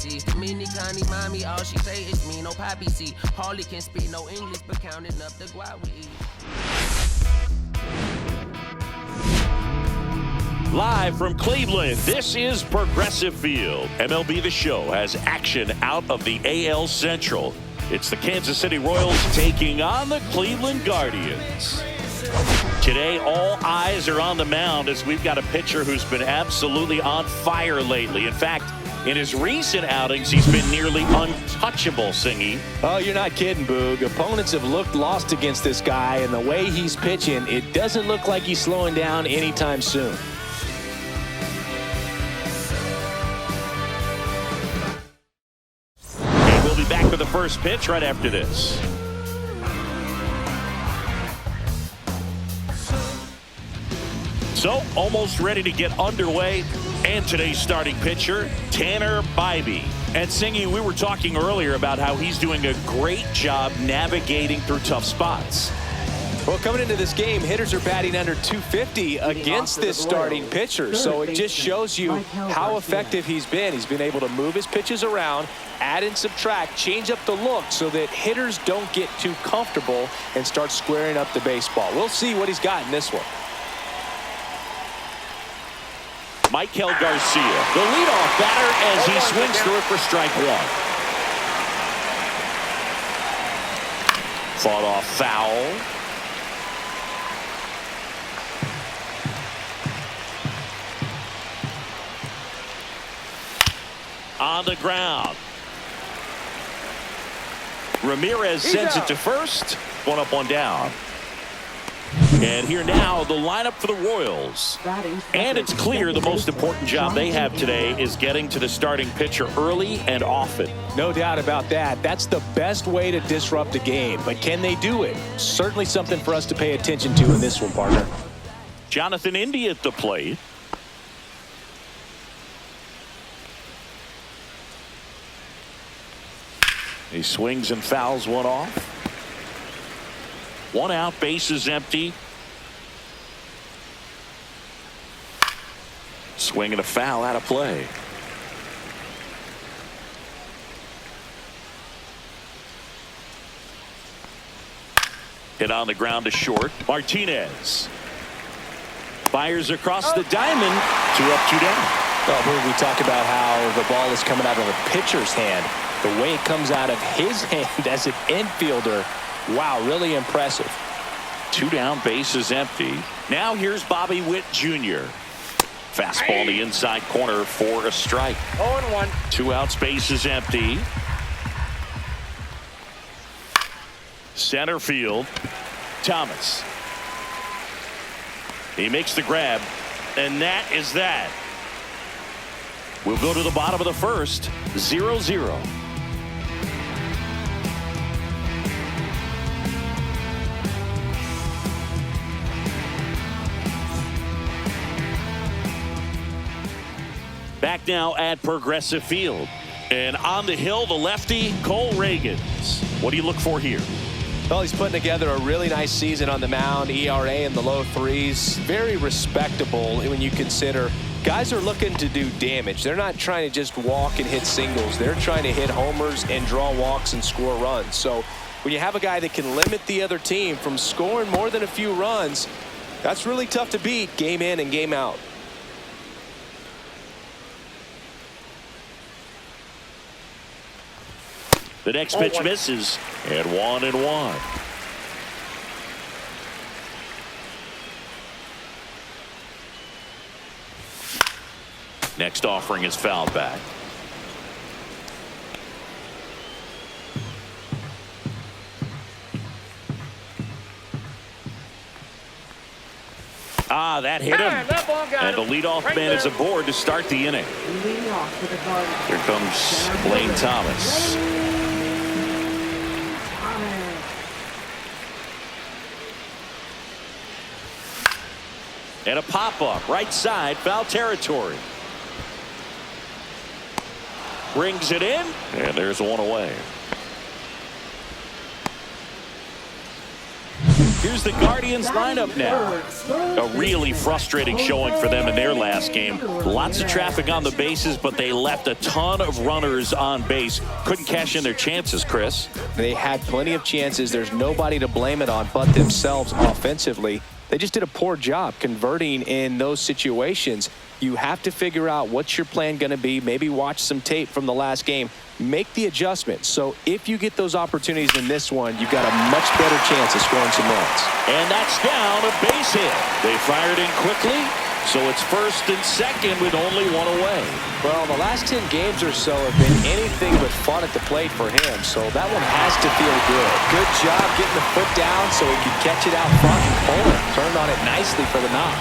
see. Mini Connie mommy, all she say is me, no poppy seed. Hardly can speak no English, but counting up the guap we eat. Live from Cleveland, this is Progressive Field. MLB The Show has action out of the AL Central. It's the Kansas City Royals taking on the Cleveland Guardians. Today, all eyes are on the mound as we've got a pitcher who's been absolutely on fire lately. In fact, in his recent outings, he's been nearly untouchable, Singy. Oh, you're not kidding, Boog. Opponents have looked lost against this guy, and the way he's pitching, it doesn't look like he's slowing down anytime soon. And we'll be back with the first pitch right after this. So, almost ready to get underway. And today's starting pitcher, Tanner Bibee. And Singy, we were talking earlier about how he's doing a great job navigating through tough spots. Well, coming into this game, hitters are batting under 250 against this starting pitcher. So it just shows you how effective he's been. He's been able to move his pitches around, add and subtract, change up the look so that hitters don't get too comfortable and start squaring up the baseball. We'll see what he's got in this one. Maikel Garcia, the leadoff batter, as he swings through it for strike one. Fought off foul. On the ground. Ramirez sends it to first. One up, one down. And here now, the lineup for the Royals. And it's clear the most important job they have today is getting to the starting pitcher early and often. No doubt about that. That's the best way to disrupt a game. But can they do it? Certainly something for us to pay attention to in this one, partner. Jonathan India at the plate. He swings and fouls one off. One out, bases empty. Swing and a foul out of play. Hit on the ground to short. Martinez fires across the diamond. 2 up, 2 down. Well, we talk about how the ball is coming out of a pitcher's hand. The way it comes out of his hand as an infielder. Wow, really impressive. 2 down, bases empty. Now here's Bobby Witt Jr. Fastball in the inside corner for a strike. 0-1. 2 outs, bases empty. Center field. Thomas. He makes the grab, and that is that. We'll go to the bottom of the first. 0-0. Back now at Progressive Field. And on the hill, the lefty, Cole Ragans. What do you look for here? Well, he's putting together a really nice season on the mound. ERA in the low 3s. Very respectable when you consider guys are looking to do damage. They're not trying to just walk and hit singles. They're trying to hit homers and draw walks and score runs. So when you have a guy that can limit the other team from scoring more than a few runs, that's really tough to beat game in and game out. The next pitch misses, and 1-1. Next offering is fouled back. That hit him. And the leadoff man is aboard to start the inning. Here comes Blaine Thomas. And a pop-up, right side, foul territory. Brings it in, and there's one away. Here's the Guardians lineup now. A really frustrating showing for them in their last game. Lots of traffic on the bases, but they left a ton of runners on base. Couldn't cash in their chances, Chris. They had plenty of chances. There's nobody to blame it on but themselves offensively. They just did a poor job converting in those situations. You have to figure out what's your plan going to be. Maybe watch some tape from the last game. Make the adjustment. So if you get those opportunities in this one, you've got a much better chance of scoring some runs. And that's down, a base hit. They fired in quickly, so it's first and second with only one away. Well, the last 10 games or so have been anything but fun at the plate for him, so that one has to feel good. Good job getting the foot down so he could catch it out front and pull it. Turned on it nicely for the knock.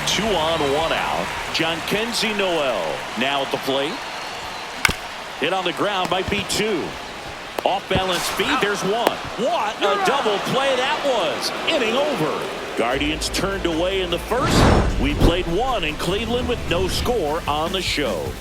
2 on, 1 out. Jhonkensy Noel now at the plate. Hit on the ground might be 2. Off balance speed, there's 1. What a double play that was. Inning over. Guardians turned away in the first. We played 1 in Cleveland with no score on the show.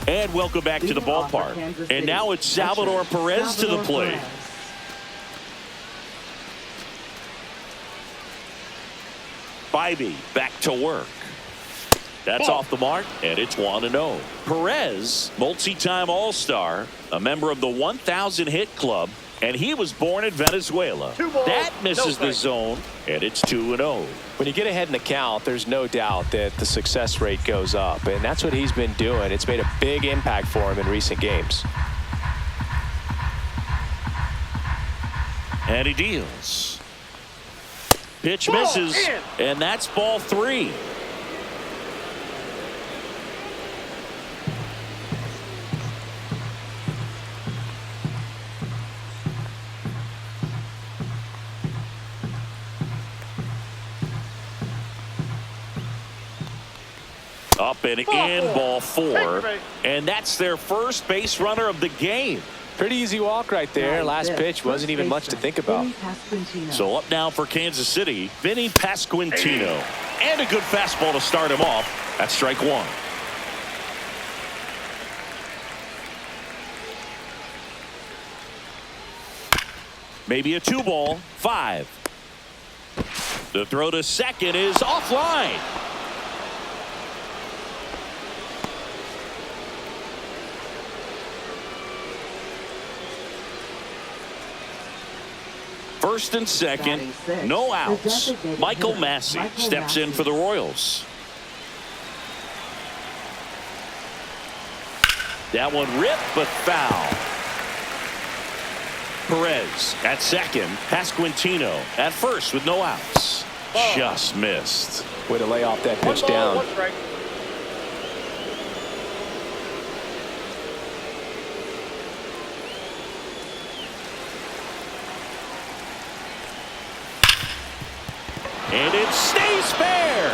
And welcome back to the ballpark. And now it's Salvador Perez to the plate. Bibee back to work. That's off the mark, and it's 1-0. Perez, multi-time All-Star, a member of the 1,000 hit club, and he was born in Venezuela. That misses the zone, and it's 2-0. When you get ahead in the count, there's no doubt that the success rate goes up, and that's what he's been doing. It's made a big impact for him in recent games. And he deals. Pitch misses, and that's ball 3. Up and in, ball 4, and that's their first base runner of the game. Pretty easy walk right there. Last pitch wasn't even much to think about. So up now for Kansas City, Vinny Pasquantino. And a good fastball to start him off. That's strike 1. Maybe a 2-ball, 5. The throw to second is offline. First and second, no outs. Michael Massey steps in for the Royals. That one ripped, but foul. Perez at second. Pasquantino at first with no outs. Just missed. Way to lay off that pitch down. And it stays fair.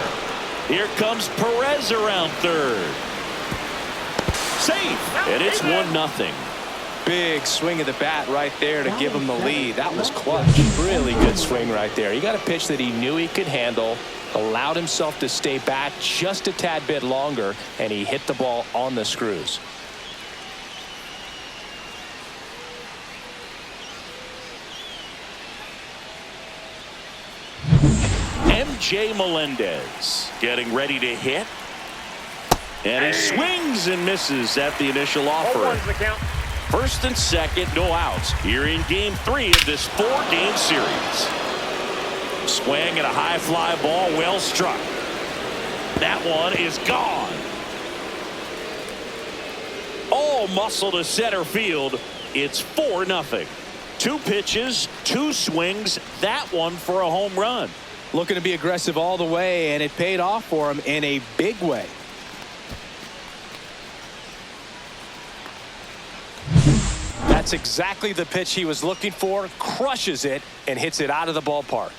Here comes Perez around third. Safe. And it's 1-0. Big swing of the bat right there to give him the lead. That was clutch. Really good swing right there. He got a pitch that he knew he could handle, allowed himself to stay back just a tad bit longer, and he hit the ball on the screws. MJ Melendez getting ready to hit. And he swings and misses at the initial offer. First and second, no outs here in game 3 of this 4-game series. Swing and a high fly ball, well struck. That one is gone. All muscle to center field. It's 4-0. 2 pitches, 2 swings, that one for a home run. Looking to be aggressive all the way, and it paid off for him in a big way. That's exactly the pitch he was looking for. Crushes it and hits it out of the ballpark.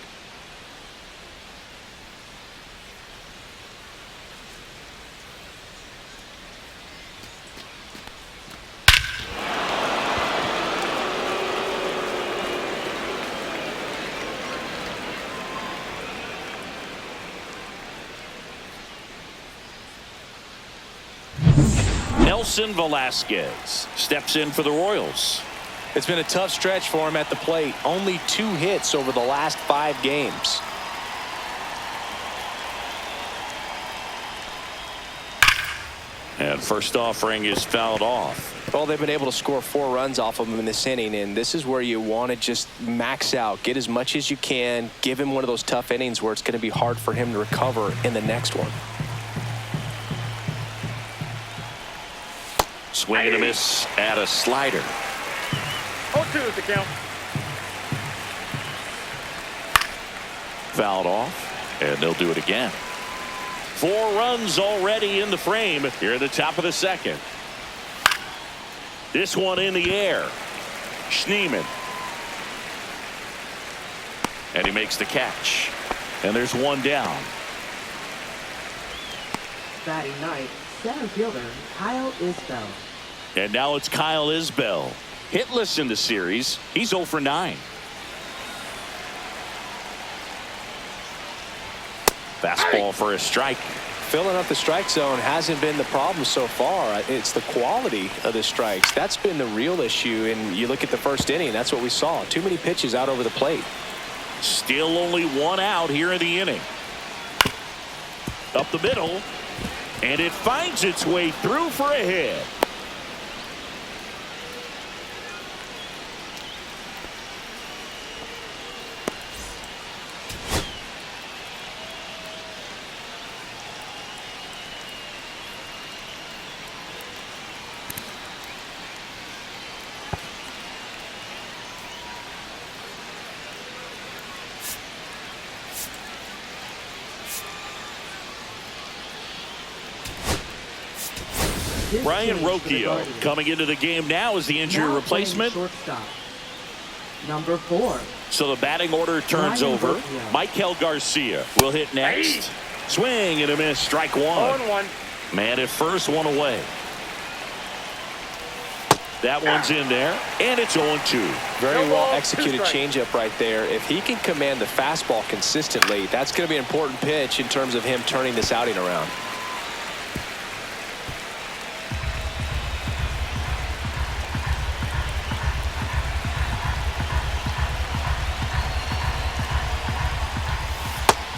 Nelson Velasquez steps in for the Royals. It's been a tough stretch for him at the plate. Only 2 hits over the last 5 games. And first offering is fouled off. Well, they've been able to score 4 runs off of him in this inning, and this is where you want to just max out, get as much as you can, give him one of those tough innings where it's going to be hard for him to recover in the next one. Swing and a miss at a slider. 0-2 is the count. Fouled off, and they'll do it again. 4 runs already in the frame here at the top of the second. This one in the air. Schneemann. And he makes the catch. And there's 1 down. Batting ninth, center fielder Kyle Isbell. And now it's Kyle Isbell. Hitless in the series. He's 0 for 9. Fastball for a strike. Filling up the strike zone hasn't been the problem so far. It's the quality of the strikes. That's been the real issue. And you look at the first inning, that's what we saw. Too many pitches out over the plate. Still only 1 out here in the inning. Up the middle. And it finds its way through for a hit. Brian Rocchio coming into the game now as the injury replacement. Shortstop. Number 4. So the batting order turns Brian over. Rocchio. Michael Garcia will hit next. Swing and a miss. Strike 1. 0-1. Man at first, 1 away. That one's in there, and it's 0-2. Very No well ball, executed 2 strikes. changeup right there. If he can command the fastball consistently, that's going to be an important pitch in terms of him turning this outing around.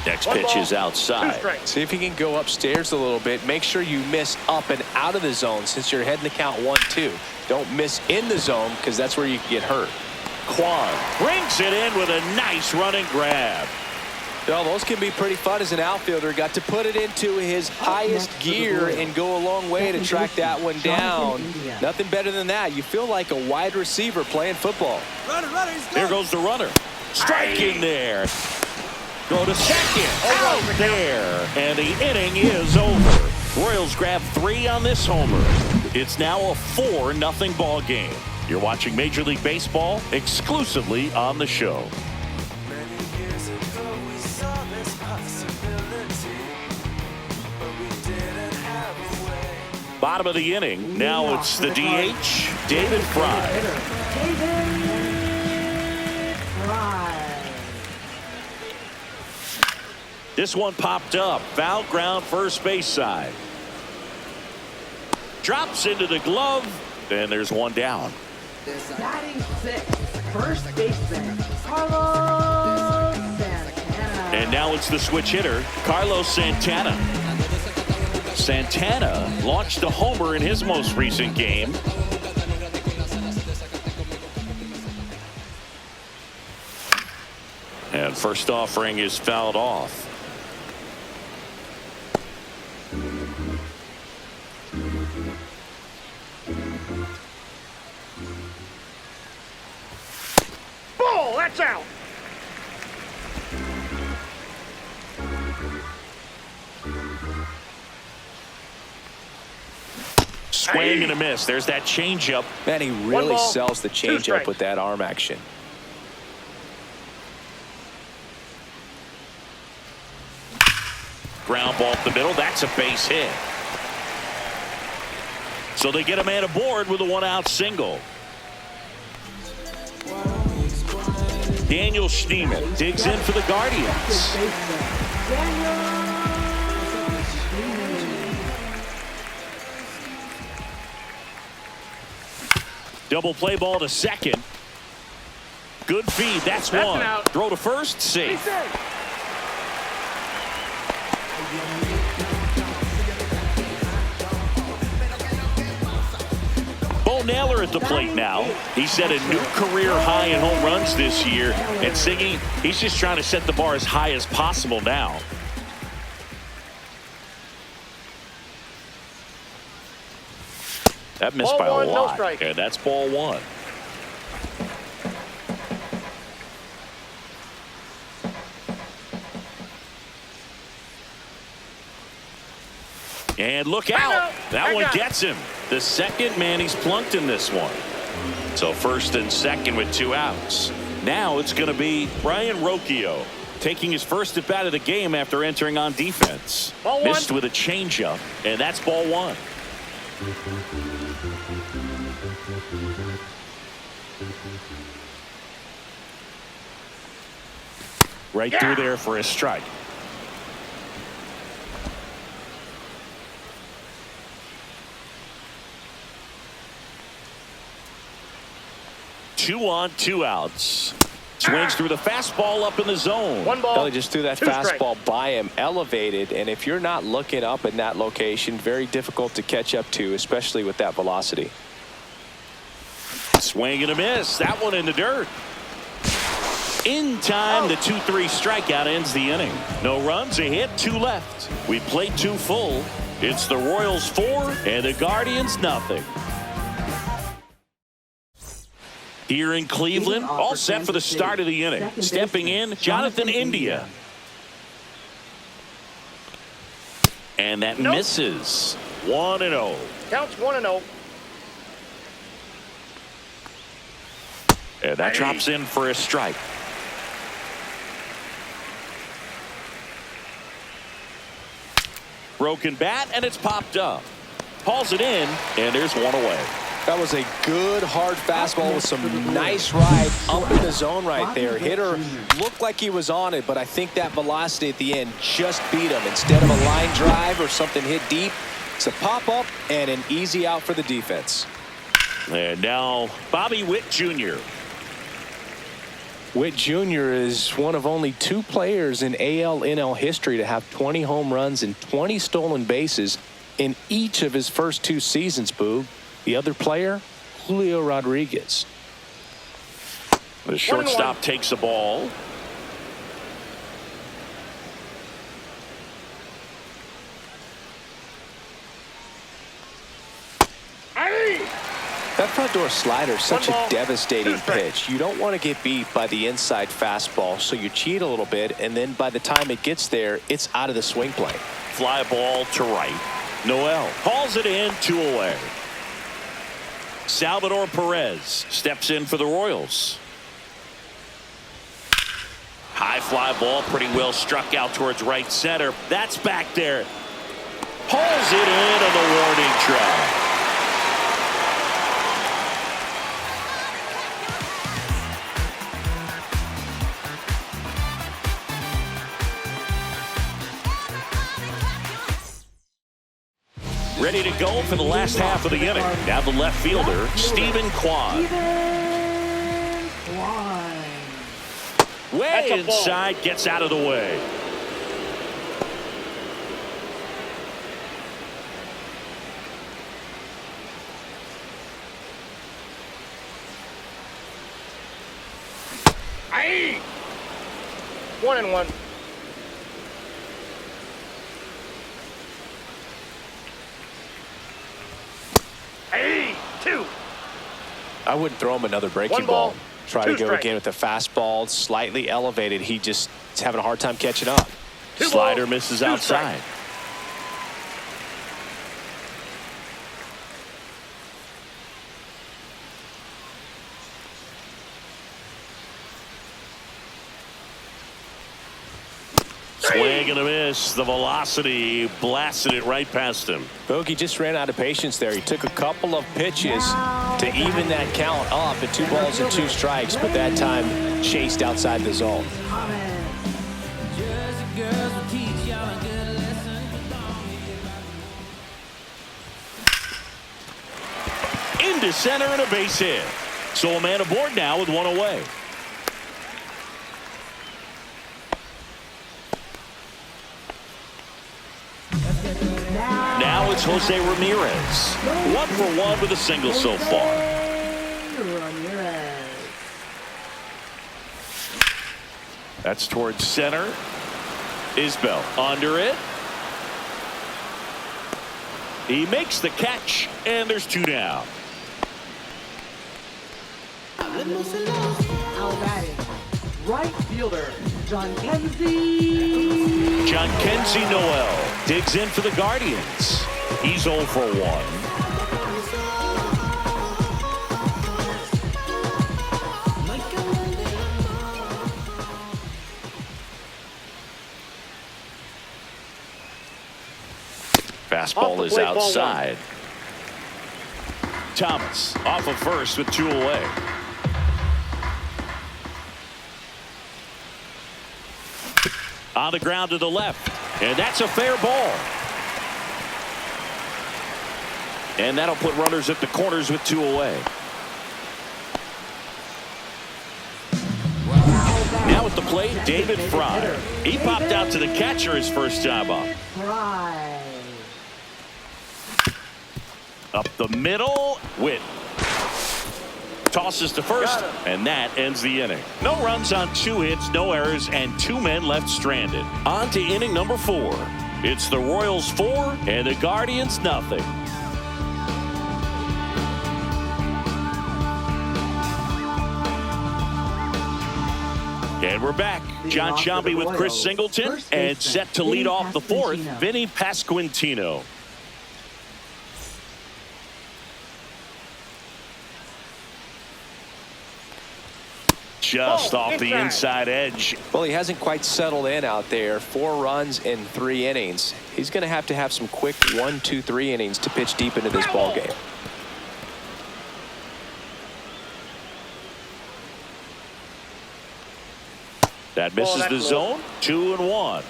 Next 1 pitch ball, is 2 outside. strikes. See if he can go upstairs a little bit. Make sure you miss up and out of the zone since you're heading to count 1-2. Don't miss in the zone because that's where you can get hurt. Kwan brings it in with a nice running grab. Well, those can be pretty fun as an outfielder. Got to put it into his highest gear and go a long way to track that one down. Nothing better than that. You feel like a wide receiver playing football. There goes the runner. Strike in there. Go to second. Out there. And the inning is over. Royals grab 3 on this homer. It's now a 4-0 ball game. You're watching Major League Baseball exclusively on the show. Bottom of the inning. Now it's the DH, David Fry. David Fry. This one popped up. Foul ground first base side. Drops into the glove. And there's 1 down. Batting 6th, first baseman Carlos Santana. And now it's the switch hitter, Carlos Santana. Santana launched a homer in his most recent game. And first offering is fouled off. Ball, that's out. Swing and a miss. There's that changeup. Man, he really ball, sells the 2 changeup strikes. with that arm action. Ground ball up the middle. That's a base hit. So they get a man aboard with a 1-out single. Daniel Schneemann digs in for the Guardians. Second baseman Daniel Schneemann. Double play ball to second. Good feed. That's That's one. an out. Throw to first. Safe. Bo Naylor at the plate now. He set a new career high in home runs this year. And Siggy, he's just trying to set the bar as high as possible now. That missed Ball by a one, no lot. strike. And that's ball one. And look out. That one gets him. The second man he's plunked in this one. So first and second with 2 outs. Now it's going to be Brian Rocchio taking his first at bat of the game after entering on defense. Ball one. Missed with a changeup, and that's ball one. Right through there for a strike. Two on, 2 outs. Swings through the fastball up in the zone. One ball. Kelly just threw that 2 fastball strikes. by him, elevated, and if you're not looking up in that location, very difficult to catch up to, especially with that velocity. Swing and a miss. That one in the dirt. In time, the 2-3 strikeout ends the inning. No runs, a hit, 2 left. We played 2 full. It's the Royals 4 and the Guardians nothing. Here in Cleveland, all set for the start of the inning. Stepping in, Jonathan India. And that misses. 1-0. Counts 1-0. And that drops in for a strike. Broken bat, and it's popped up. Hauls it in, and there's one away. That was a good hard fastball with some nice ride up in the zone right there. Hitter looked like he was on it, but I think that velocity at the end just beat him. Instead of a line drive or something hit deep, it's a pop-up and an easy out for the defense. And now Bobby Witt Jr. Witt Jr. is one of only 2 players in AL-NL history to have 20 home runs and 20 stolen bases in each of his first 2 seasons, Boog. The other player, Julio Rodriguez. The shortstop takes the ball. That front door slider is such a 1 ball, devastating 2 strikes. pitch. You don't want to get beat by the inside fastball, so you cheat a little bit, and then by the time it gets there, it's out of the swing plane. Fly ball to right. Noel hauls it in, 2 away. Salvador Perez steps in for the Royals. High fly ball, pretty well struck out towards right center. That's back there. Hauls it in on the warning track. Ready to go for the last half of the inning. Now the left fielder, Stephen Kwan. Way inside, gets out of the way. Aye. 1-1. Hey, 2. I wouldn't throw him another breaking 1 ball, ball. Try 2 to go strikes. again with the fastball, slightly elevated. He just is having a hard time catching up. 2 Slider balls, misses 2 outside. strikes. Swing and a miss. The velocity blasted it right past him. Bogey just ran out of patience there. He took a couple of pitches to even that count up at 2 balls and 2 strikes, but that time chased outside the zone. into center and a base hit. So a man aboard now with one away. Now it's Jose Ramirez. 1 for 1 with a single so far. Ramirez. That's towards center. Isbell under it. He makes the catch, and there's 2 down. Now batting, right fielder, John Kenzie. John Kenzie Noel digs in for the Guardians. He's 0 for 1. Fastball is outside. Thomas off of first with 2 away. On the ground to the left, and that's a fair ball. And that'll put runners at the corners with 2 away. Now at the plate, David Fry. He popped out to the catcher his first time up. Fry. Up the middle, Witt tosses to first, and that ends the inning. No runs on 2 hits, no errors, and 2 men left stranded. On to inning number 4. It's the Royals 4 and the Guardians nothing. And we're back. John Sciambi with Chris Singleton, and set to lead off the 4th, Vinny Pasquantino. Just off the inside edge. Well, he hasn't quite settled in out there. 4 runs in 3 innings. He's going to have some quick 1, 2, 3 innings to pitch deep into this ball game. That misses the zone. 2-1.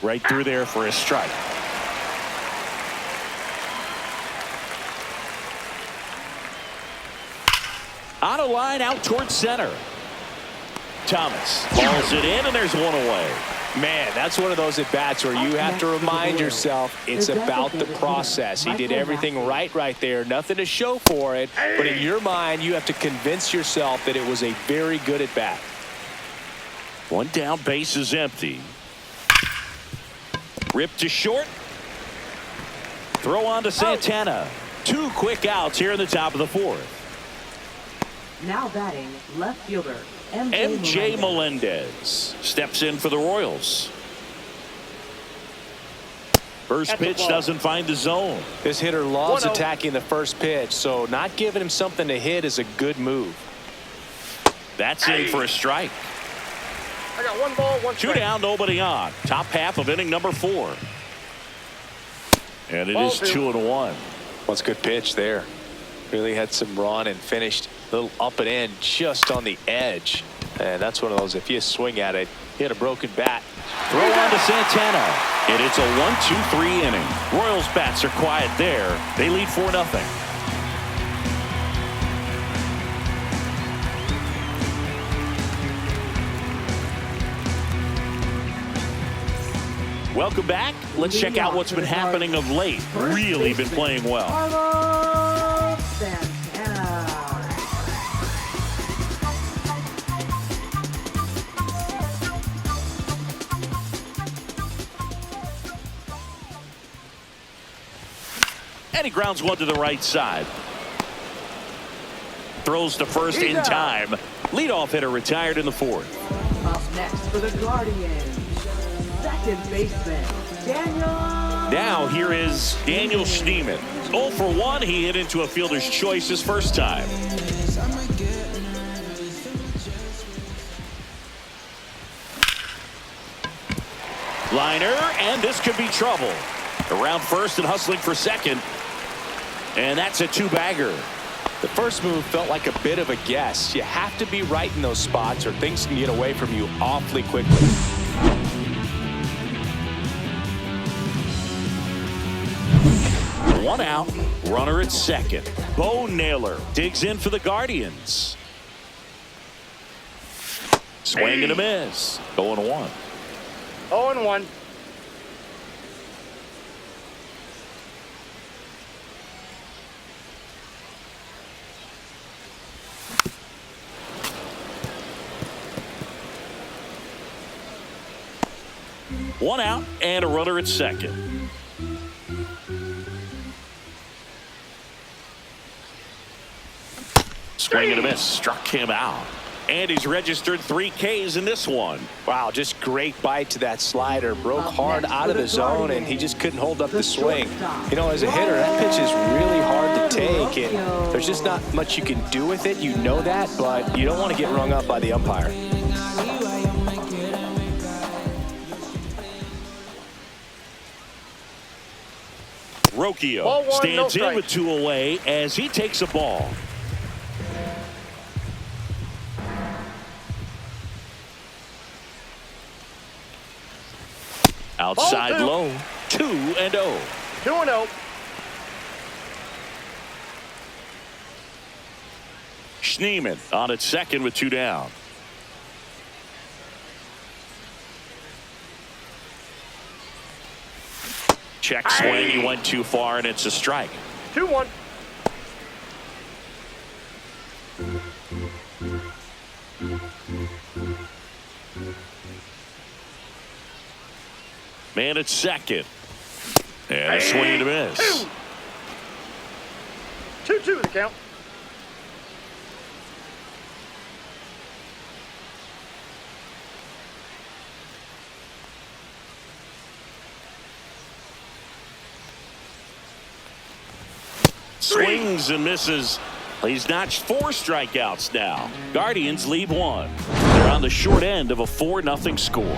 Right through there for a strike. On a line out towards center. Thomas balls it in, and there's 1 away. Man, that's one of those at-bats where you have to remind yourself it's about the process. He did everything right there. Nothing to show for it. But in your mind, you have to convince yourself that it was a very good at-bat. 1 down, base is empty. Ripped to short. Throw on to Santana. 2 quick outs here in the top of the 4th. Now batting, left fielder, MJ Melendez steps in for the Royals. First pitch doesn't find the zone. This hitter loves attacking the first pitch, so not giving him something to hit is a good move. That's in for a strike. I got 1 ball, 1 strike. 2 down, nobody on. Top half of inning number 4. And it is 2-1. Well, it's a good pitch there. Really had some run and finished a little up and in just on the edge. And that's one of those, if you swing at it, hit a broken bat. Throw on to Santana. And it's a 1-2-3 inning. Royals bats are quiet there. They lead 4-0. Welcome back. Let's check out what's been happening of late. Really been playing well. Carlos Santana. And he grounds 1 to the right side. Throws to first in time. Leadoff hitter retired in the 4th. Up next for the Guardians, second baseman, Daniel. Now here is Daniel Schneemann. 0 for 1. He hit into a fielder's choice his first time. Liner, and this could be trouble. Around first and hustling for second. And that's a 2-bagger. The first move felt like a bit of a guess. You have to be right in those spots or things can get away from you awfully quickly. One out, runner at second. Bo Naylor digs in for the Guardians. Swing and a miss. 0-1. 0-1. One out and a runner at second. Swing and a miss. Struck him out. And he's registered 3 Ks in this one. Wow, just great bite to that slider. Broke hard out of the zone, and he just couldn't hold up the swing. You know, as a hitter, that pitch is really hard to take, and there's just not much you can do with it. You know that, but you don't want to get rung up by the umpire. Rocchio stands in with 2 away as he takes a ball. Outside low, 2-0. 2-0. Schneemann on at second with 2 down. Check swing, he went too far, and it's a strike. 2-1. Man at second. And a swing and a miss. 2-2 the count. Swings and misses. He's notched 4 strikeouts now. Guardians leave 1. They're on the short end of a 4-0 score.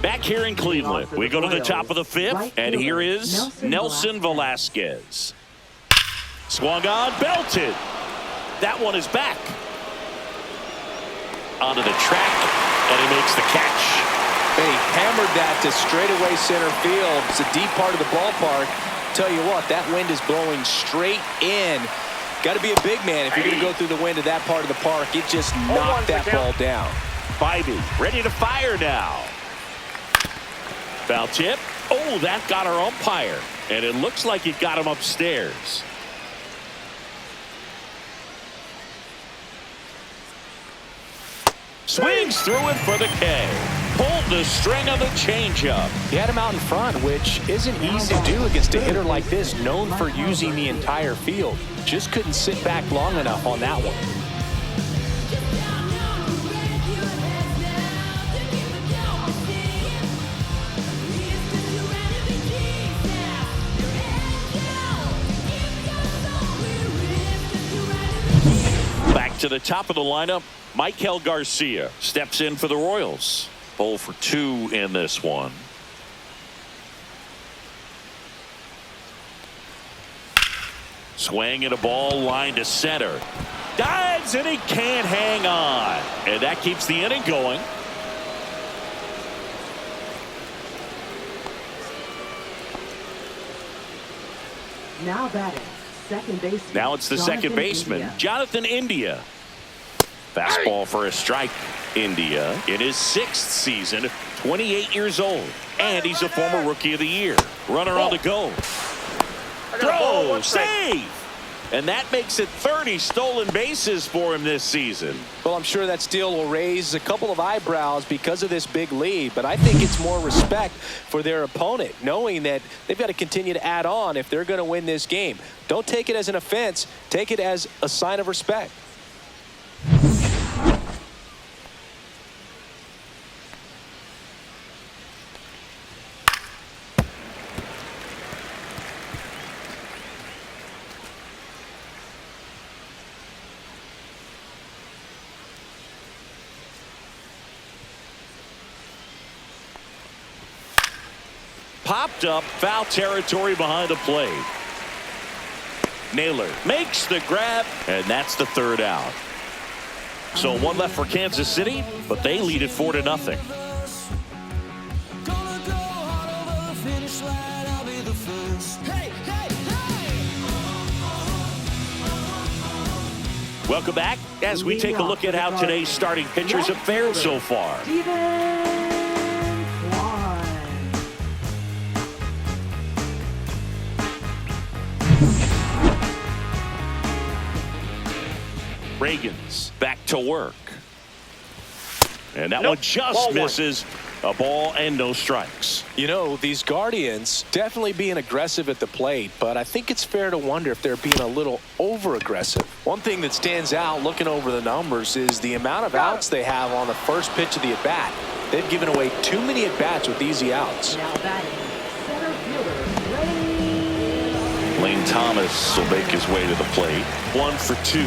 Back here in Cleveland, we go to the top of the 5th, and here is Nelson Velasquez. Swung on, belted. That one is back. Onto the track, and he makes the catch. He hammered that to straightaway center field. It's a deep part of the ballpark. Tell you what, that wind is blowing straight in. Got to be a big man if you're going to go through the wind of that part of the park. It just knocked that ball down. Bibee ready to fire now. Foul tip. Oh, that got our umpire. And it looks like it got him upstairs. Swings through it for the K. Pulled the string on the changeup. He had him out in front, which isn't easy to do against a hitter like this, known for using the entire field. Just couldn't sit back long enough on that one. Back to the top of the lineup, Maikel Garcia steps in for the Royals. 0 for 2 in this one. Swing and a ball line to center. Dives and he can't hang on. And that keeps the inning going. Now batting, second baseman. Now it's the second baseman, Jonathan India. Fastball for a strike. India in his 6th season, 28 years old, and he's a former Rookie of the Year. Runner on the go. Throw, save, and that makes it 30 stolen bases for him this season. Well, I'm sure that steal will raise a couple of eyebrows because of this big lead, but I think it's more respect for their opponent, knowing that they've got to continue to add on if they're going to win this game. Don't take it as an offense. Take it as a sign of respect. Popped up, foul territory behind the plate. Naylor makes the grab, and that's the third out. So one left for Kansas City, but they lead it 4-0. Welcome back as we take a look at how today's starting pitchers have fared so far. Reagan's back to work. And that one just misses. A ball and no strikes. You know, these Guardians definitely being aggressive at the plate, but I think it's fair to wonder if they're being a little over-aggressive. One thing that stands out looking over the numbers is the amount of outs they have on the first pitch of the at-bat. They've given away too many at-bats with easy outs. Now batting, center fielder, Lane Thomas will make his way to the plate. 1 for 2.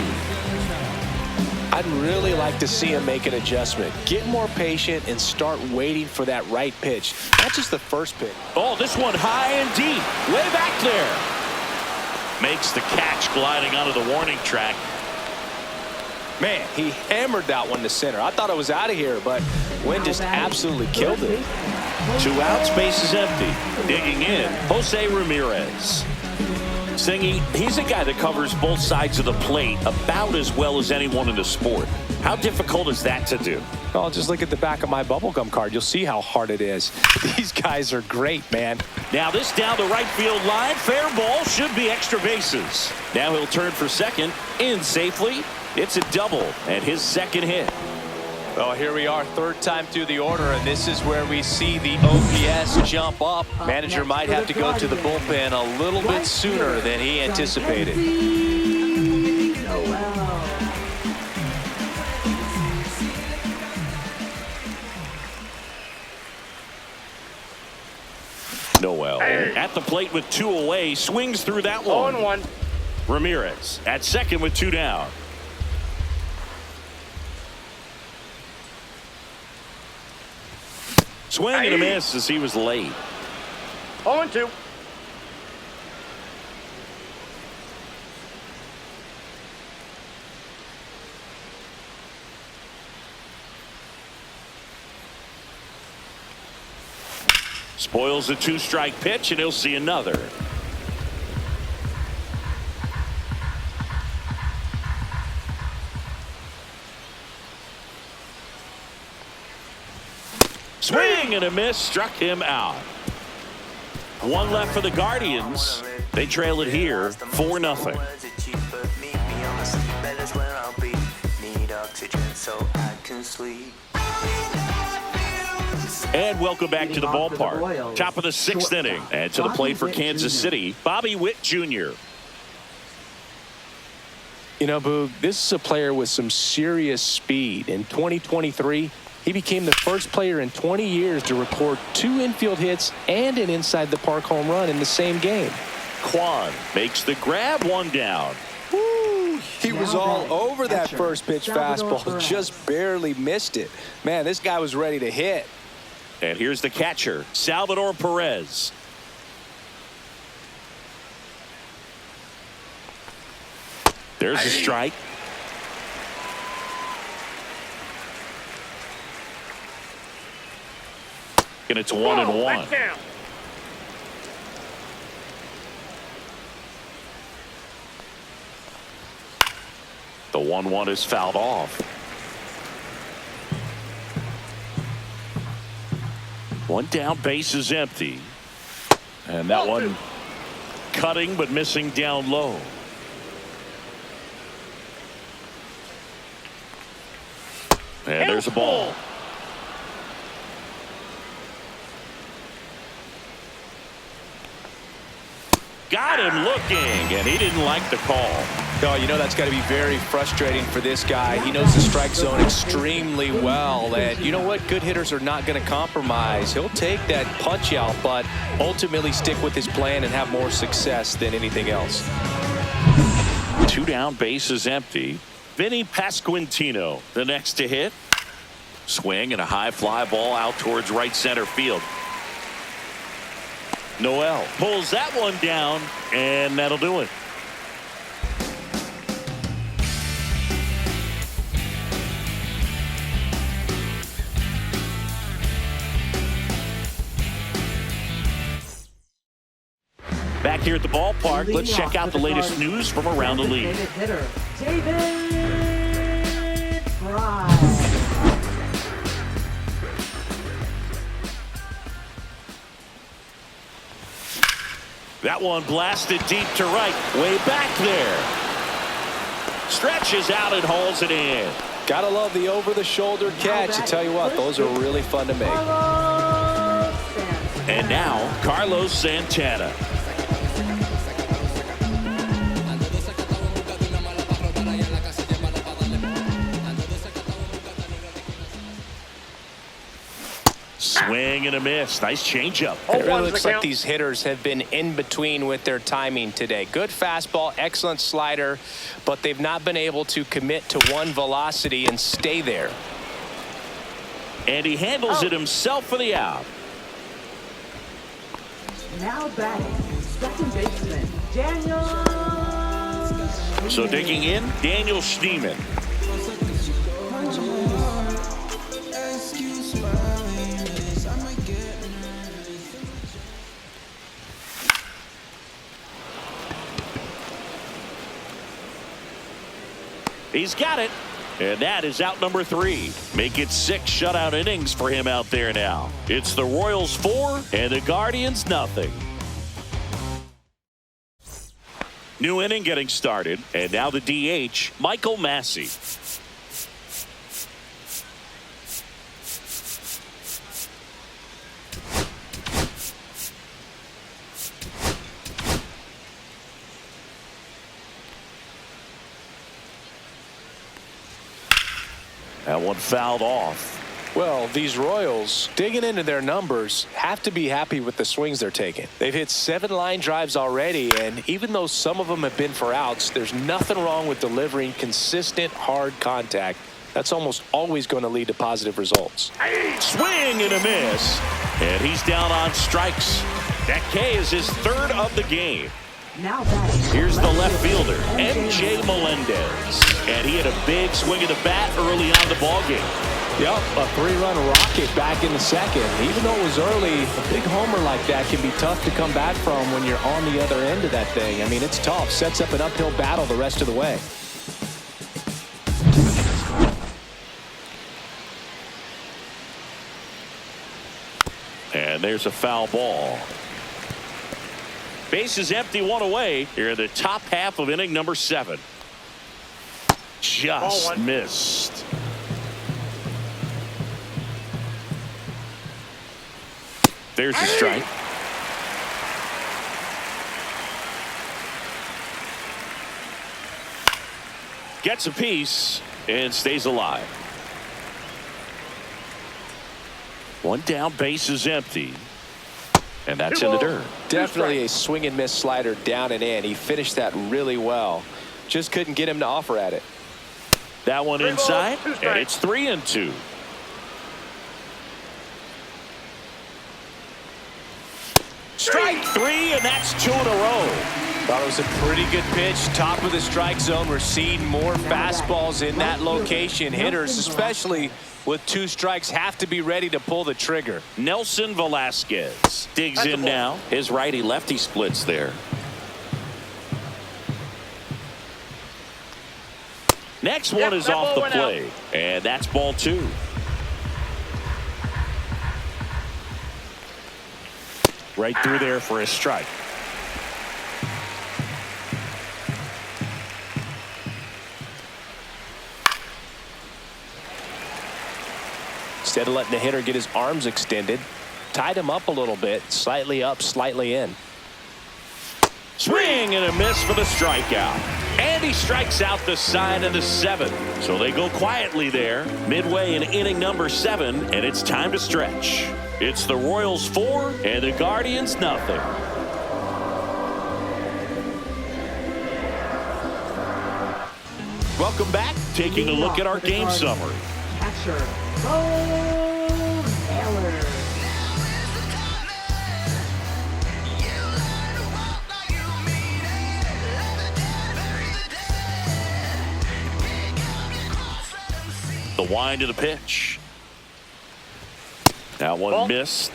I'd really like to see him make an adjustment. Get more patient and start waiting for that right pitch. Not just the first pitch. Oh, this one high and deep. Way back there. Makes the catch gliding onto the warning track. Man, he hammered that one to center. I thought it was out of here, but Wynn just absolutely killed it. 2 outs, base is empty. Digging in, Jose Ramirez. Singy, he's a guy that covers both sides of the plate about as well as anyone in the sport. How difficult is that to do? Oh, just look at the back of my bubblegum card. You'll see how hard it is. These guys are great, man. Now this down the right field line. Fair ball, should be extra bases. Now he'll turn for second. In safely. It's a double and his second hit. Well, here we are, third time through the order, and this is where we see the OPS jump up. Manager might have to go to the bullpen a little bit sooner than he anticipated. Noel at the plate with 2 away, swings through that one. 0-1. Ramirez at second with 2 down. Swing and a miss as he was late. 0-2. Spoils a 2-strike pitch, and he'll see another. Swing and a miss, struck him out. 1 left for the Guardians. They trail it here 4-0. And welcome back to the ballpark. Top of the 6th inning. And to the plate for Kansas City, Bobby Witt Jr. You know, Boog, this is a player with some serious speed. In 2023, he became the first player in 20 years to record 2 infield hits and an inside-the-park home run in the same game. Kwan makes the grab, 1 down. Woo, he was all over that first pitch fastball, just barely missed it. Man, this guy was ready to hit. And here's the catcher, Salvador Perez. There's a strike. And it's 1-1. The 1-1 is fouled off. 1 down, base is empty. And that one cutting but missing down low. And there's a ball. Got him looking, and he didn't like the call. Oh, you know that's got to be very frustrating for this guy. He knows the strike zone extremely well, and you know what? Good hitters are not going to compromise. He'll take that punch out, but ultimately stick with his plan and have more success than anything else. 2 down, base is empty. Vinny Pasquantino, the next to hit. Swing and a high fly ball out towards right center field. Noel pulls that one down, and that'll do it. back here at the ballpark. Let's check out the latest news from around the league. Hitter, David Fry. That one blasted deep to right, way back there. Stretches out and hauls it in. Gotta love the over-the-shoulder catch. I tell you what, those are really fun to make. And now, Carlos Santana. Swing and a miss. Nice changeup. It really looks like these hitters have been in between with their timing today. Good fastball, excellent slider, but they've not been able to commit to one velocity and stay there. And he handles it himself for the out. Now batting, second baseman, Daniel. So digging in, Daniel Schneemann. He's got it. And that is out number 3. Make it 6 shutout innings for him out there now. It's the Royals 4 and the Guardians nothing. New inning getting started. And now the DH, Michael Massey. That one fouled off. Well, these Royals, digging into their numbers, have to be happy with the swings they're taking. They've hit 7 line drives already, and even though some of them have been for outs, there's nothing wrong with delivering consistent, hard contact. That's almost always going to lead to positive results. Swing and a miss. And he's down on strikes. That K is his 3rd of the game. Now batting. Here's the left fielder, MJ Melendez. And he had a big swing of the bat early on in the ballgame. Yep, a 3-run rocket back in the second. Even though it was early, a big homer like that can be tough to come back from when you're on the other end of that thing. I mean, it's tough. Sets up an uphill battle the rest of the way. And there's a foul ball. Base is empty, 1 away here in the top half of inning number 7. Just missed. There's a strike. Gets a piece and stays alive. 1 down, base is empty. And that's in the dirt. Definitely a swing and miss slider down and in. He finished that really well. Just couldn't get him to offer at it. That one inside, and it's 3-2. Strike 3, and that's 2 in a row. Thought it was a pretty good pitch. Top of the strike zone. We're seeing more fastballs in that location. Hitters, especially with 2 strikes, have to be ready to pull the trigger. Nelson Velasquez digs in now. His righty-lefty splits there. Next one is off the plate, and that's ball 2. Right through there for a strike. Instead of letting the hitter get his arms extended, tied him up a little bit, slightly up, slightly in. Swing and a miss for the strikeout. And he strikes out the side of the 7th. So they go quietly there, midway in inning number 7, and it's time to stretch. It's the Royals 4 and the Guardians nothing. Welcome back. Taking a look at our game summary. Catcher, Bo Taylor. The wind of the pitch. That one missed.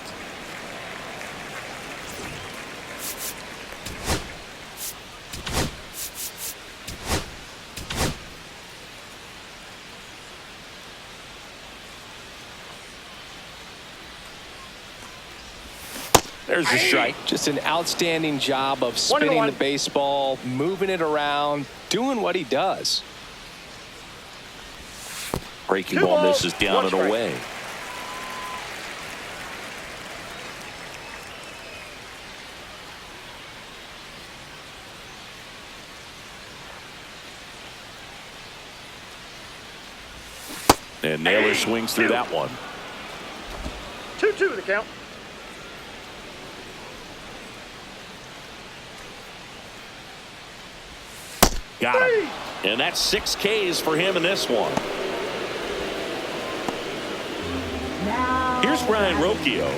There's a strike. Just an outstanding job of spinning the baseball, moving it around, doing what he does. Breaking ball misses down and away. And Naylor swings through that one. 2-2 the count. Got him. And that's 6 Ks for him in this one. Here's Brian Rocchio.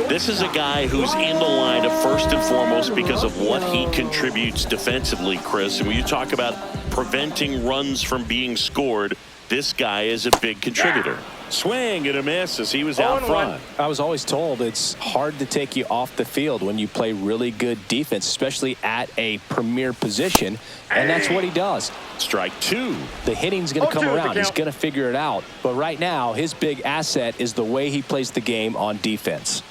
This is a guy who's in the lineup first and foremost because of what he contributes defensively, Chris. And when you talk about preventing runs from being scored, this guy is a big contributor. Swing and a miss as he was out front. I was always told it's hard to take you off the field when you play really good defense, especially at a premier position, and that's what he does. Strike 2. The hitting's going to come around. He's going to figure it out. But right now, his big asset is the way he plays the game on defense.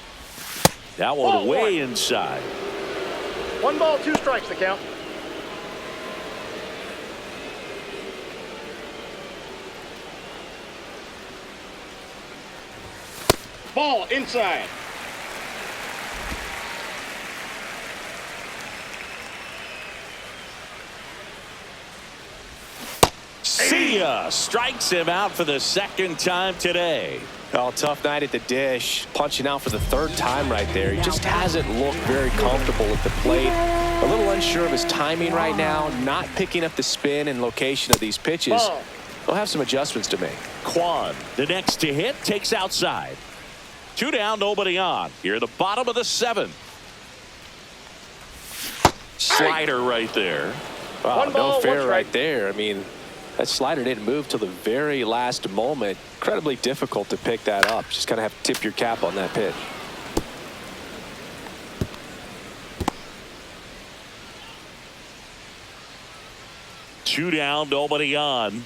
That one way inside. 1 ball, 2 strikes the count. Ball inside. See ya. Strikes him out for the 2nd time today. Oh, tough night at the dish. Punching out for the 3rd time right there. He just hasn't looked very comfortable at the plate. A little unsure of his timing right now. Not picking up the spin and location of these pitches. He'll have some adjustments to make. Kwan, the next to hit, takes outside. 2 down, nobody on. Here at the bottom of the 7th. Slider right there. Wow, no fair right there. I mean, that slider didn't move till the very last moment. Incredibly difficult to pick that up. Just kind of have to tip your cap on that pitch. Two down, nobody on.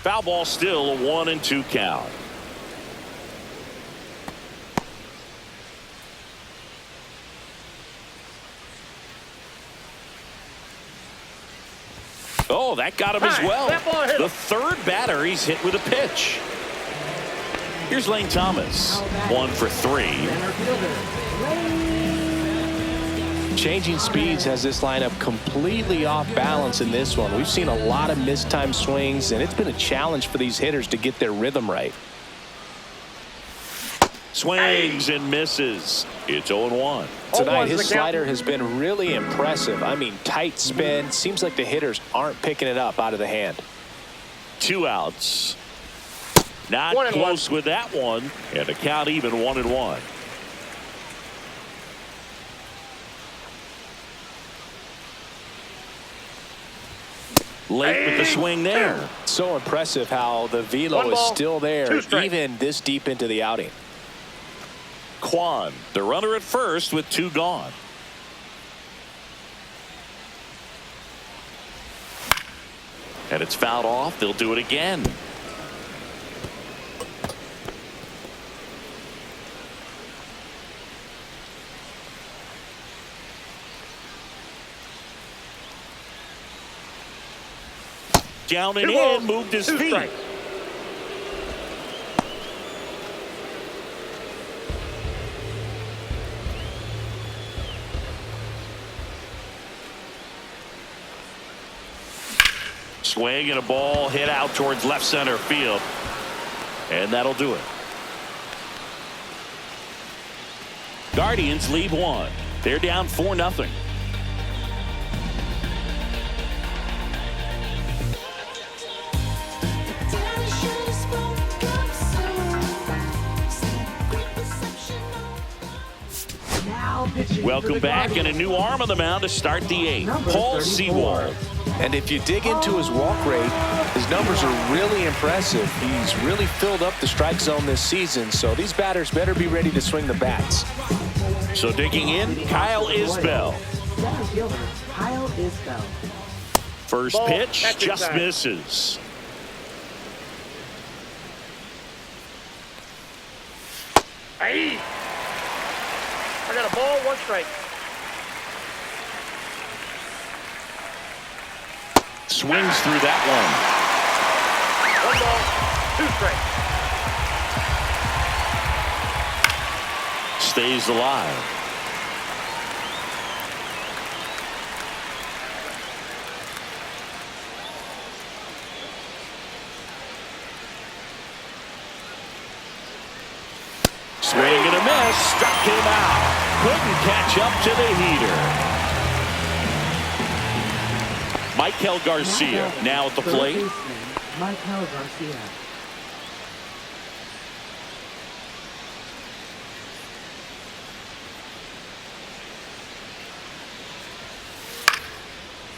Foul ball still, a 1-2 count. Oh, that got him as well. The 3rd batter he's hit with a pitch. Here's Lane Thomas. 1 for 3. Changing speeds has this lineup completely off balance in this one. We've seen a lot of mistimed swings, and it's been a challenge for these hitters to get their rhythm right. Swings and misses. It's 0-1. Tonight, his slider has been really impressive. I mean, tight spin. Seems like the hitters aren't picking it up out of the hand. 2 outs. Not close with that one. And the count even 1-1. Late with the swing there. So impressive how the velo is still there even this deep into the outing. Kwan, the runner at first with 2 gone. And it's fouled off. They'll do it again. Down and in, moved his feet. Strikes. Swing and a ball hit out towards left center field. And that'll do it. Guardians lead 1. They're down 4-0. Welcome back, and a new arm on the mound to start the 8th. Paul Sewald. And if you dig into his walk rate, his numbers are really impressive. He's really filled up the strike zone this season, so these batters better be ready to swing the bats. So digging in, Kyle Isbell. First pitch just misses. a ball, 1 strike. Swings through that one. 1 ball, 2 strikes. Stays alive. Swing and a miss. Struck him out. Couldn't catch up to the heater. Michael Garcia now at the plate. Michael Garcia.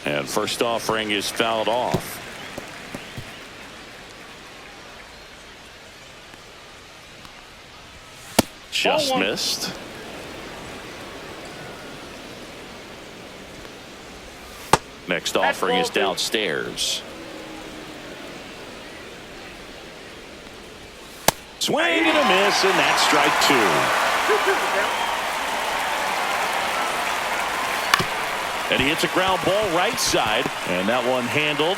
And first offering is fouled off. Just missed. Next offering is downstairs. Swing and a miss, and that's strike 2. 2-2 And he hits a ground ball right side, and that one handled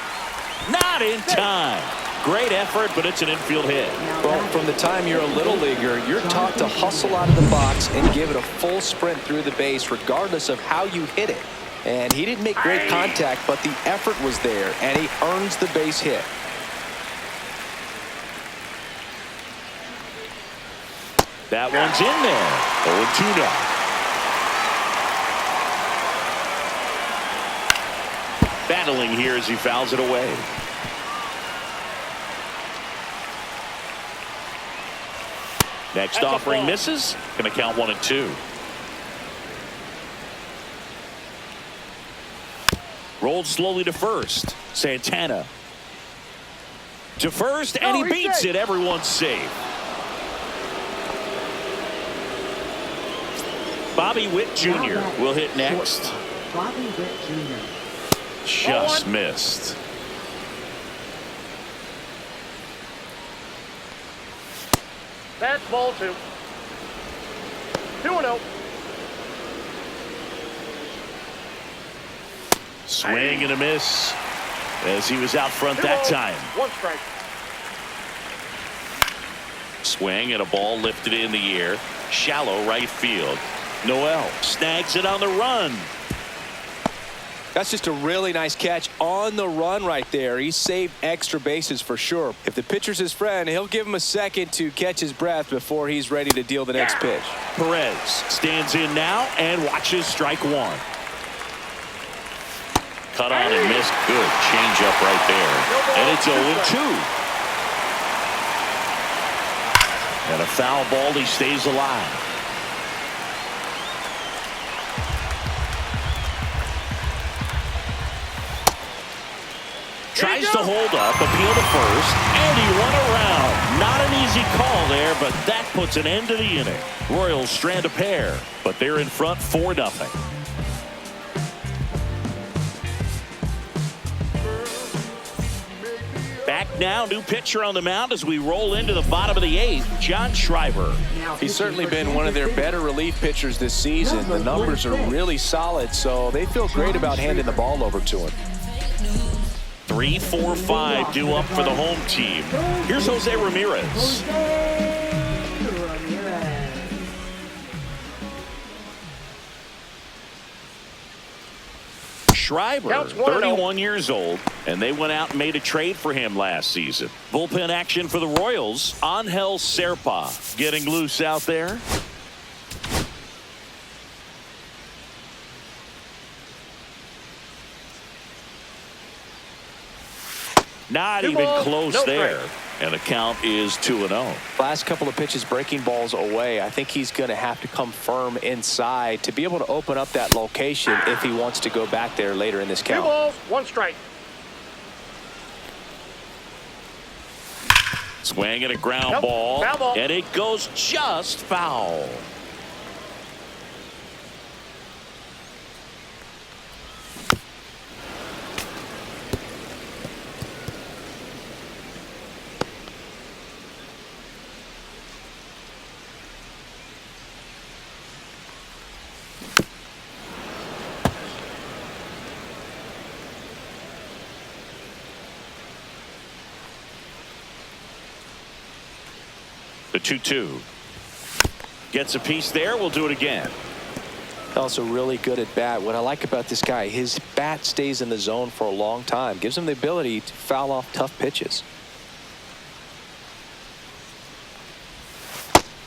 not in time. Great effort, but it's an infield hit. Well, from the time you're a little leaguer, you're taught to hustle out of the box and give it a full sprint through the base regardless of how you hit it. And he didn't make great contact, but the effort was there, and he earns the base hit. That one's in there. 0-2 now. Battling here as he fouls it away. Next offering misses. Going to count 1-2. Rolled slowly to first. Santana to first, and he beats it. Everyone's safe. Bobby Witt Jr. will hit next. Bobby Witt Jr. Just missed. That's ball 2. 2-0. Swing and a miss as he was out front that time. 1 strike. Swing and a ball lifted in the air. Shallow right field. Noel snags it on the run. That's just a really nice catch on the run right there. He saved extra bases for sure. If the pitcher's his friend, he'll give him a second to catch his breath before he's ready to deal the next pitch. Perez stands in now and watches strike 1. Cut on and missed. Good changeup right there. And it's 0-2. And a foul ball. He stays alive. Tries to hold up, appeal to first, and he won around. Not an easy call there, but that puts an end to the inning. Royals strand a pair, but they're in front 4-0. Back now, new pitcher on the mound as we roll into the bottom of the 8th, John Schreiber. He's certainly been one of their better relief pitchers this season. The numbers are really solid, so they feel great about handing the ball over to him. 3-4-5 due up for the home team. Here's Jose Ramirez. Schreiber, 31 years old, and they went out and made a trade for him last season. Bullpen action for the Royals. Angel Serpa getting loose out there. Not even close there. And the count is 2-0. Last couple of pitches breaking balls away. I think he's going to have to come firm inside to be able to open up that location if he wants to go back there later in this count. 2 balls, 1 strike. Swing and a ground ball. Foul ball. And it goes just foul. The 2-2. Gets a piece there. We'll do it again. Also really good at bat. What I like about this guy, his bat stays in the zone for a long time. Gives him the ability to foul off tough pitches.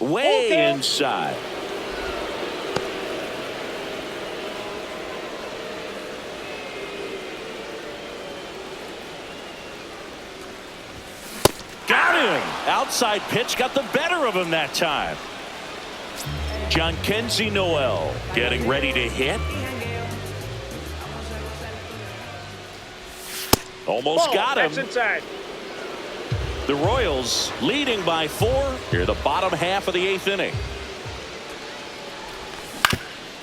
Way inside. Got him. Outside pitch got the better of him that time. Jhonkensy Noel getting ready to hit. Almost got him. That's inside. The Royals leading by 4 here the bottom half of the 8th inning.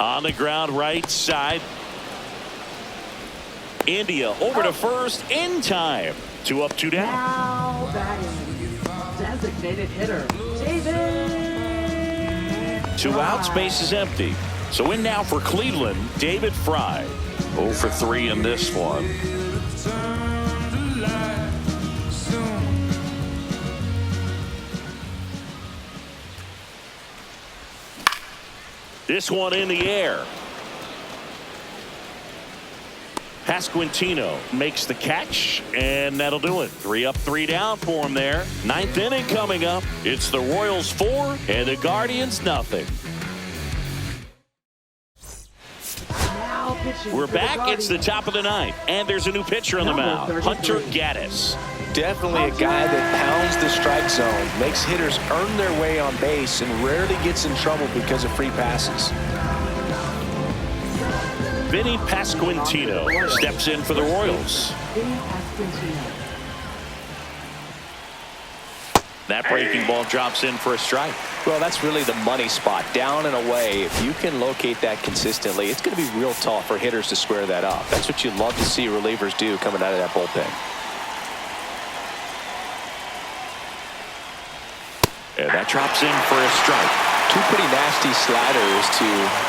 On the ground right side. India over to first in time. 2 up, 2 down. Now batting, designated hitter, David. 2 outs, base is empty. So in now for Cleveland, David Fry. 0 for 3 in this one. This one in the air. Pasquantino makes the catch, and that'll do it. 3 up, 3 down for him there. 9th inning coming up. It's the Royals 4 and the Guardians nothing. Now pitching We're for the back. It's the Guardians. top of the 9th, and there's a new pitcher on the Number mound, 33. Hunter Gaddis. Definitely a guy that pounds the strike zone, makes hitters earn their way on base, and rarely gets in trouble because of free passes. Vinny Pasquantino steps in for the Royals. Vinny Pasquantino. That breaking ball drops in for a strike. Well, that's really the money spot, down and away. If you can locate that consistently, it's going to be real tough for hitters to square that up. That's what you love to see relievers do coming out of that bullpen. And that drops in for a strike. 2 pretty nasty sliders to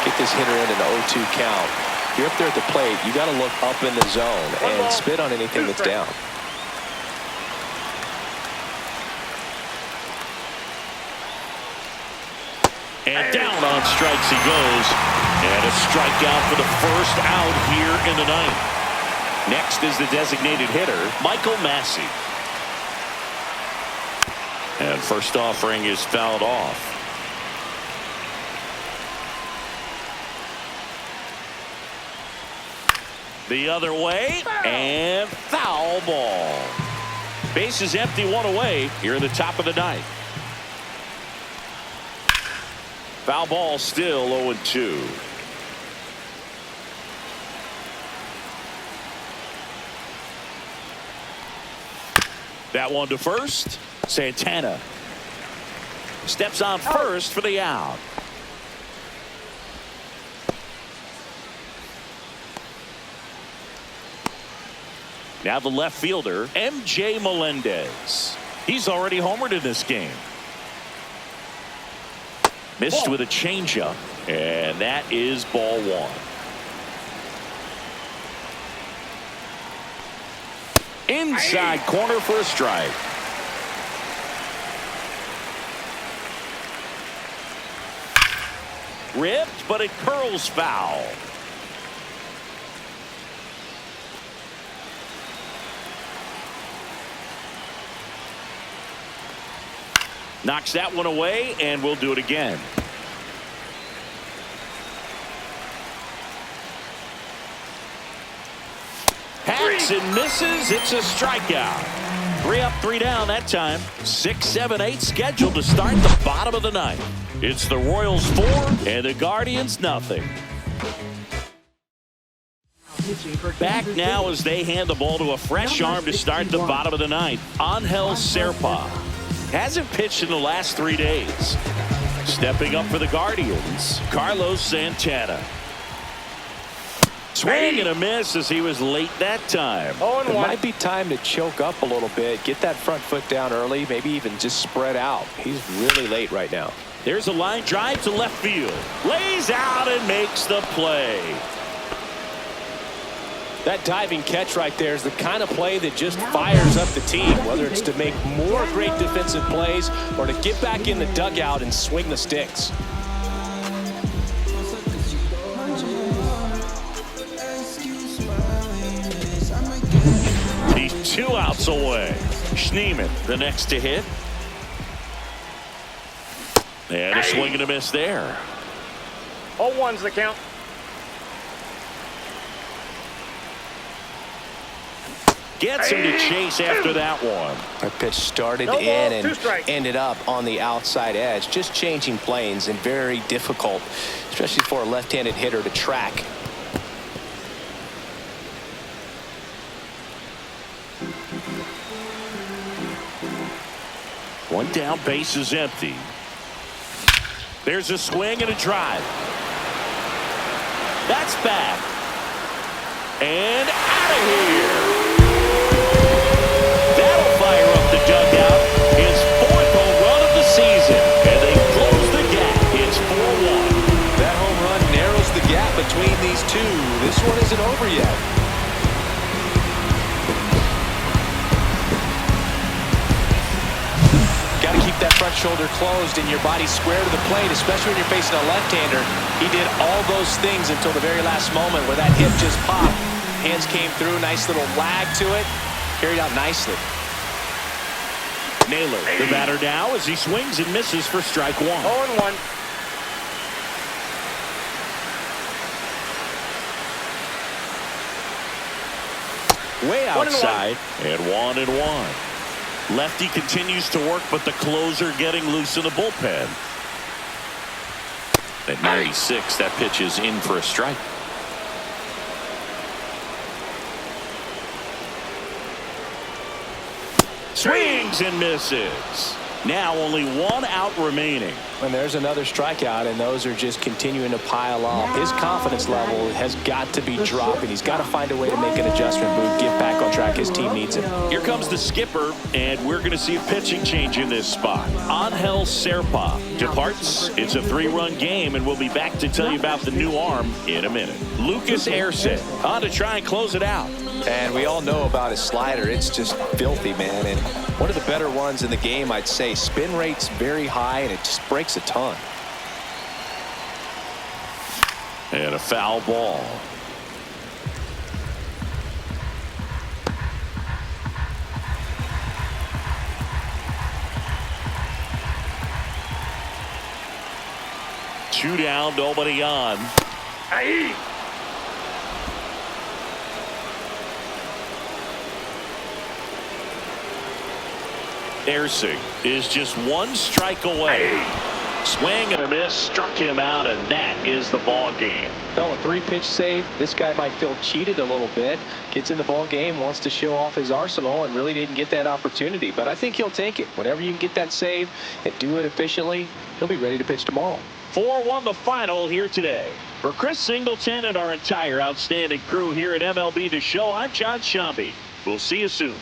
get this hitter in an 0-2 count. You're up there at the plate, you got to look up in the zone and spit on anything that's down. And down on strikes he goes. And a strikeout for the first out here in the 9th. Next is the designated hitter, Michael Massey. And first offering is fouled off. The other way, and foul ball. Base is empty, 1 away here in the top of the 9th. Foul ball still 0-2. That one to first. Santana steps on first for the out. Now the left fielder, MJ Melendez. He's already homered in this game. Missed with a changeup, and that is ball 1. Inside corner for a strike. Ripped, but it curls foul. Knocks that one away, and we'll do it again. Hacks and misses. It's a strikeout. 3 up, 3 down that time. 6, 7, 8 scheduled to start the bottom of the 9th. It's the Royals 4 and the Guardians nothing. Back now as they hand the ball to a fresh arm to start the bottom of the 9th. Angel Serpa. Hasn't pitched in the last 3 days. Stepping up for the Guardians, Carlos Santana. Swing and a miss as he was late that time. It might be time to choke up a little bit, get that front foot down early, maybe even just spread out. He's really late right now. There's a line drive to left field. Lays out and makes the play. That diving catch right there is the kind of play that just fires up the team, whether it's to make more great defensive plays or to get back in the dugout and swing the sticks. He's 2 outs away. Schneemann, the next to hit. And a swing and a miss there. 0-1's the count. Gets him to chase after that one. That pitch started No ball, in 2 and strikes. ended up on the outside edge. Just changing planes and very difficult, especially for a left-handed hitter to track. One down, base is empty. There's a swing and a drive. That's back. And out of here. That'll fire up the dugout. His 4th home run of the season. And they close the gap. It's 4-1. That home run narrows the gap between these two. This one isn't over yet. Got to keep that front shoulder closed and your body square to the plate, especially when you're facing a left-hander. He did all those things until the very last moment where that hip just popped. Hands came through, nice little lag to it. Carried out nicely. Naylor, the batter now as he swings and misses for strike 1. 0-1. Way 1-1. outside and 1-1. Lefty continues to work, but the closer getting loose in the bullpen. At 96, that pitch is in for a strike. Swings and misses. Now only 1 out remaining. And there's another strikeout, and those are just continuing to pile up. His confidence level has got to be dropping. He's got to find a way to make an adjustment move, get back on track. His team needs him. Here comes the skipper, and we're going to see a pitching change in this spot. Angel Serpa departs. It's a 3-run game, and we'll be back to tell you about the new arm in a minute. Lucas Erceg on to try and close it out. And we all know about his slider. It's just filthy, man. And one of the better ones in the game, I'd say. Spin rate's very high, and it just breaks a ton. And a foul ball. Two down, nobody on. Aye. Erceg is just 1 strike away. Swing and a miss, struck him out, and that is the ball game. Fell a 3-pitch save. This guy might feel cheated a little bit. Gets in the ball game, wants to show off his arsenal, and really didn't get that opportunity. But I think he'll take it. Whenever you can get that save and do it efficiently, he'll be ready to pitch tomorrow. 4-1 the final here today. For Chris Singleton and our entire outstanding crew here at MLB The Show, I'm John Shambi. We'll see you soon.